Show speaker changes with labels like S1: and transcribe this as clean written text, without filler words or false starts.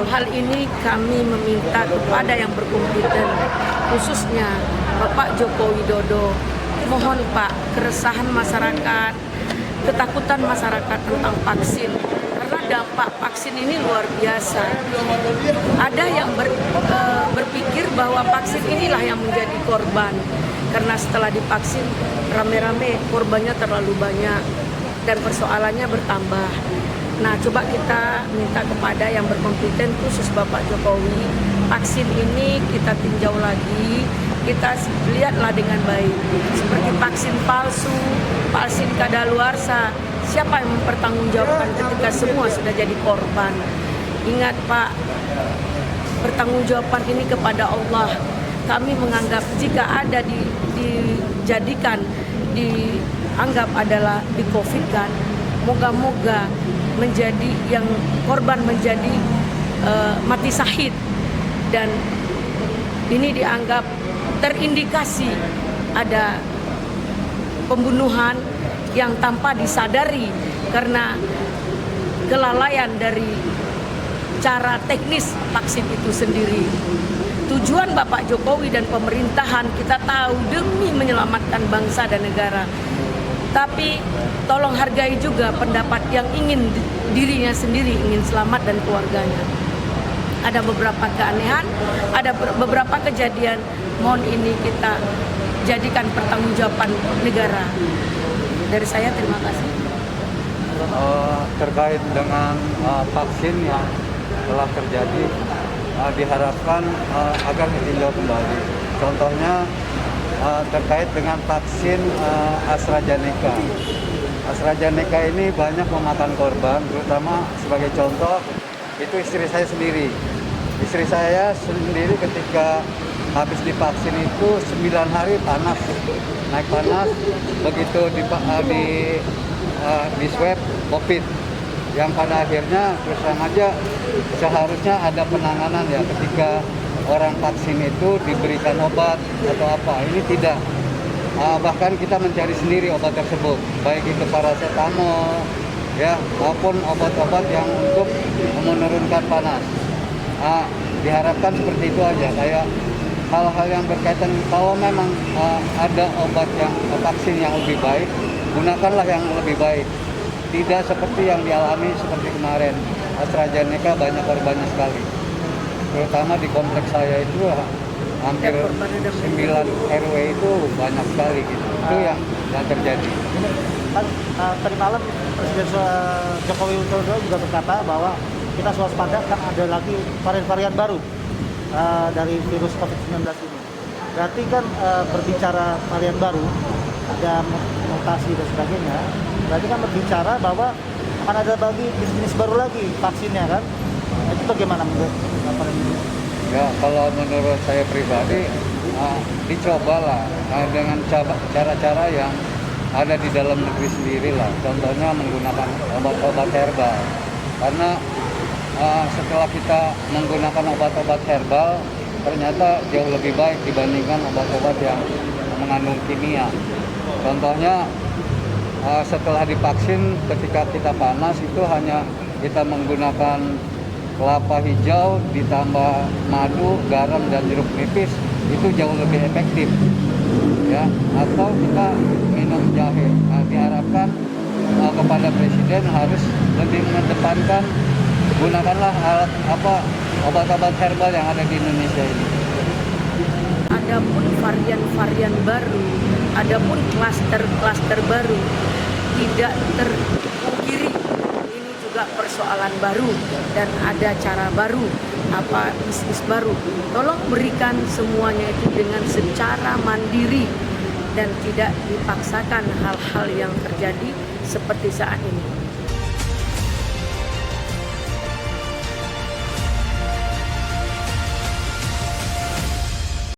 S1: dalam hal ini kami meminta kepada yang berkompeten, khususnya Bapak Joko Widodo, mohon Pak, keresahan masyarakat, ketakutan masyarakat tentang vaksin, karena dampak vaksin ini luar biasa. Ada yang berpikir bahwa vaksin inilah yang menjadi korban, karena setelah divaksin rame-rame korbannya terlalu banyak dan persoalannya bertambah. Nah, coba kita minta kepada yang berkompeten, khusus Bapak Jokowi, vaksin ini kita tinjau lagi, kita lihatlah dengan baik. Seperti vaksin palsu, vaksin kadaluarsa, siapa yang mempertanggungjawabkan ketika semua sudah jadi korban? Ingat Pak, pertanggungjawaban ini kepada Allah. Kami menganggap jika ada dianggap adalah di COVID kan, moga-moga menjadi yang korban menjadi mati syahid, dan ini dianggap terindikasi ada pembunuhan yang tanpa disadari karena kelalaian dari cara teknis vaksin itu sendiri. Tujuan Bapak Jokowi dan pemerintahan kita tahu demi menyelamatkan bangsa dan negara. Tapi tolong hargai juga pendapat yang ingin dirinya sendiri ingin selamat dan keluarganya. Ada beberapa keanehan, ada beberapa kejadian, mohon ini kita jadikan pertanggungjawaban negara. Dari saya terima kasih.
S2: Terkait dengan vaksin yang telah terjadi, diharapkan agar ditinjau kembali. Contohnya terkait dengan vaksin AstraZeneca. AstraZeneca ini banyak memakan korban, terutama sebagai contoh itu istri saya sendiri. Istri saya sendiri ketika habis divaksin itu 9 hari panas, naik panas, begitu di swab COVID, yang pada akhirnya terus terang aja seharusnya ada penanganan ya ketika orang vaksin itu diberikan obat atau apa. Ini tidak. Bahkan kita mencari sendiri obat tersebut, baik itu paracetamol ya maupun obat-obat yang untuk menurunkan panas. Diharapkan seperti itu aja, kayak hal-hal yang berkaitan kalau memang ada obat yang vaksin yang lebih baik, gunakanlah yang lebih baik. Tidak seperti yang dialami seperti kemarin AstraZeneca banyak korbannya sekali. Terutama di kompleks saya itu hampir 9 RW itu banyak sekali gitu. Itu yang terjadi.
S3: Kan tadi malam Presiden Jokowi Widodo juga berkata bahwa kita waspada kan ada lagi varian-varian baru dari virus COVID-19 ini. Berarti kan berbicara varian baru, ada mutasi dan sebagainya, berarti kan berbicara bahwa akan ada lagi jenis baru lagi vaksinnya kan? Itu bagaimana menurut Bapak ini?
S2: Ya, kalau menurut saya pribadi, dicobalah dengan cara-cara yang ada di dalam negeri sendiri lah. Contohnya menggunakan obat-obat herbal. Karena setelah kita menggunakan obat-obat herbal, ternyata jauh lebih baik dibandingkan obat-obat yang mengandung kimia. Contohnya setelah divaksin, ketika kita panas itu hanya kita menggunakan kelapa hijau ditambah madu, garam dan jeruk nipis, itu jauh lebih efektif ya. Atau kita minum jahe. Diharapkan kepada Presiden harus lebih mengedepankan gunakanlah obat-obat herbal yang ada di Indonesia ini.
S1: Adapun varian-varian baru, adapun klaster-klaster baru, tidak terpungkiri ini juga persoalan baru dan ada cara baru, bisnis baru. Tolong berikan semuanya itu dengan secara mandiri dan tidak dipaksakan hal-hal yang terjadi seperti saat ini.